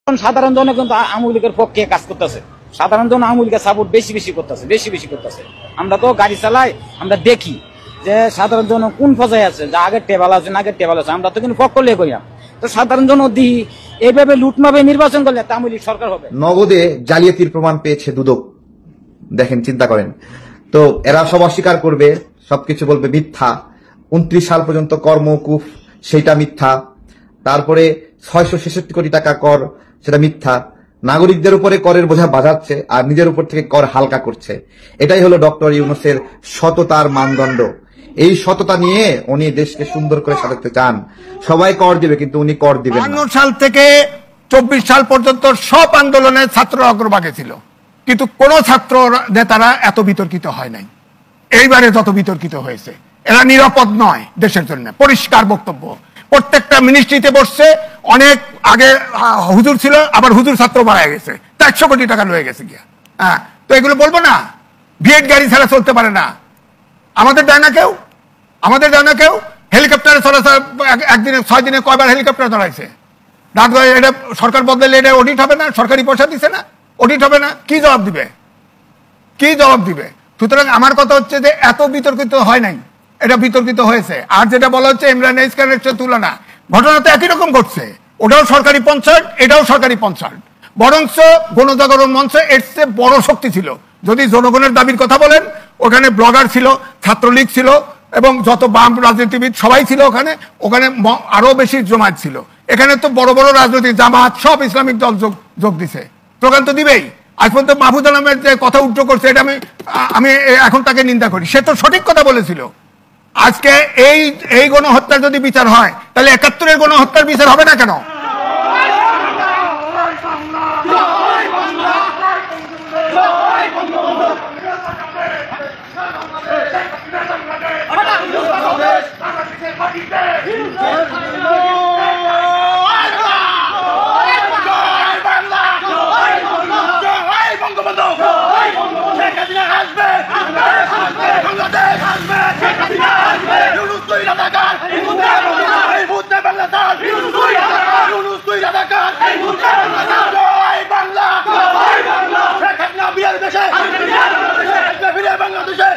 সাধারণ জন কিন্তু আওয়ামী লীগের পক্ষে কাজ করতেছে, সাধারণ জন আওয়ামী লীগের সাপোর্ট বেশি করতেছে। আমরা তো গাড়ি চালাই, আমরা দেখি যে সাধারণ জন কোন পর্যায়ে আছে, যা আগের টেবল আছে না আগের টেবল আছে, আমরা তো কিন্তু পক্ষ লিয়ে করি না। তো সাধারণ জন দিই এইভাবে লুটমাবে নির্বাচন করলে আওয়ামী লীগ সরকার হবে। নগদে জালিয়াতির প্রমাণ পেয়েছে দুদক, দেখেন চিন্তা করেন। তো এরা সব অস্বীকার করবে, সবকিছু বলবে মিথ্যা। 29 সাল পর্যন্ত কর মওকুফ, সেটা মিথ্যা। তারপরে 666 কোটি টাকা কর, সেটা মিথ্যা। নাগরিকদের উপরে করের বোঝা বাজাচ্ছে আর নিজের উপর থেকে কর হালকা করছে। এটাই হলো ডক্টর ইউনূসের সততার মানদণ্ড। এই সততা নিয়ে উনি দেশকে সুন্দর করে সাজাতে চান। সবাই কর দিবে কিন্তু উনি কর দিবেন না। 52 সাল থেকে 24 সাল পর্যন্ত সব আন্দোলনে ছাত্ররা অগ্রভাগে ছিল, কিন্তু কোন ছাত্র নেতারা এত বিতর্কিত হয় নাই। এইবারে যত বিতর্কিত হয়েছে, এরা নিরাপদ নয় দেশের জন্য, পরিষ্কার বক্তব্য। প্রত্যেকটা মিনিস্ট্রিতে বসছে, অনেক আগে হুজুর ছিল, আবার হুজুর ছাত্র মারা গেছে, 400 কোটি টাকা লয়ে গেছে গিয়া। হ্যাঁ, তো এগুলো বলবো না? ভিএট গাড়ি ছাড়া চলতে পারে না। আমাদের দেয় না কেউ, আমাদের দেয় না কেউ। হেলিকপ্টারে চলাচল একদিনে 6 দিনে কয়বার হেলিকপ্টার চলাইছে? রাত এটা সরকার বদলালে এটা অডিট হবে না? সরকারি পয়সা দিছে না, অডিট হবে না? কি জবাব দিবে? কি জবাব দিবে? সুতরাং আমার কথা হচ্ছে যে এত বিতর্কিত হয় নাই, এটা বিতর্কিত হয়েছে। আর যেটা বলা হচ্ছে ইমরান ইসকানের তুলনা, ঘটনা তো একই রকম ঘটছে। ওটাও সরকারি পঞ্চায়েত, এটাও সরকারি পঞ্চায়েত। বরঞ্চ গণজাগরণ মঞ্চ এর চেয়ে বড় শক্তি ছিল। যদি জনগণের দাবির কথা বলেন, ওখানে ব্লগার ছিল, ছাত্রলীগ ছিল এবং যত বাম রাজনীতিবিদ সবাই ছিল ওখানে। ওখানে আরো বেশি জমায়েত ছিল। এখানে তো বড় বড় রাজনৈতিক জামাত, সব ইসলামিক দল যোগ দিছে। স্লোগান তো দিবেই। আজ পর্যন্ত মাহফুজ আলমের যে কথা উল্টো করছে, এটা আমি এখন তাকে নিন্দা করি। সে তো সঠিক কথা বলেছিল। আজকে এই গণহত্যার যদি বিচার হয়, তাহলে 71-এর গণহত্যার বিচার হবে না কেন? বাংলাদেশে